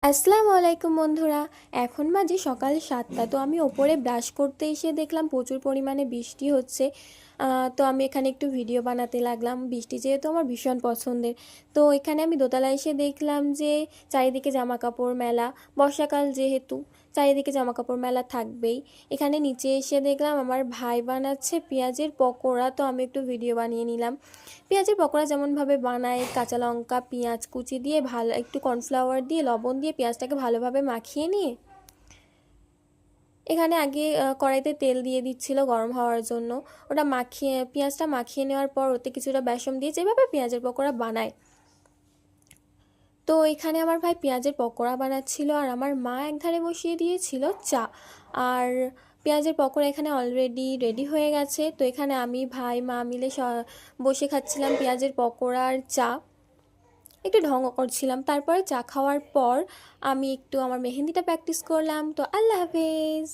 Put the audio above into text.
আসসালামু আলাইকুম বন্ধুরা। এখন বাজে সকাল 7টা। তো আমি ওপরে ব্রাশ করতে এসে দেখলাম প্রচুর পরিমাণে বৃষ্টি হচ্ছে। তো আমি এখানে একটু ভিডিও বানাতে লাগলাম। বৃষ্টি যেহেতু আমার ভীষণ পছন্দের। তো এখানে আমি দোতলায় এসে দেখলাম যে চারিদিকে জামা কাপড় মেলা। বর্ষাকাল যেহেতু চারিদিকে জামা কাপড় মেলা থাকবেই। এখানে নিচে এসে দেখলাম আমার ভাই বানাচ্ছে পেঁয়াজের পকোড়া। তো আমি একটু ভিডিও বানিয়ে নিলাম। পেঁয়াজের পকোড়া যেমনভাবে বানায়, কাঁচা লঙ্কা পেঁয়াজ কুচি দিয়ে ভালো একটু কর্নফ্লাওয়ার দিয়ে লবণ দিয়ে পেঁয়াজটাকে ভালোভাবে মাখিয়ে নিয়ে এখানে আগে কড়াইতে তেল দিয়ে দিচ্ছিল গরম হওয়ার জন্য। ওটা মাখিয়ে পেঁয়াজটা মাখিয়ে নেওয়ার পর ওতে কিছুটা বেসন দিয়ে যেভাবে পেঁয়াজের পকোড়া বানায়। তো এখানে আমার ভাই পেঁয়াজের পকোড়া বানাচ্ছিল আর আমার মা একধারে বসিয়ে দিয়েছিল চা। আর পেঁয়াজের পকোড়া এখানে অলরেডি রেডি হয়ে গেছে। তো এখানে আমি ভাই মা মিলে বসে খাচ্ছিলাম পেঁয়াজের পকোড়া আর চা। একটু ঢঙও করছিলাম। তারপরে চা খাওয়ার পর আমি একটু আমার মেহেন্দিটা প্র্যাকটিস করলাম। তো আল্লাহ হাফেজ।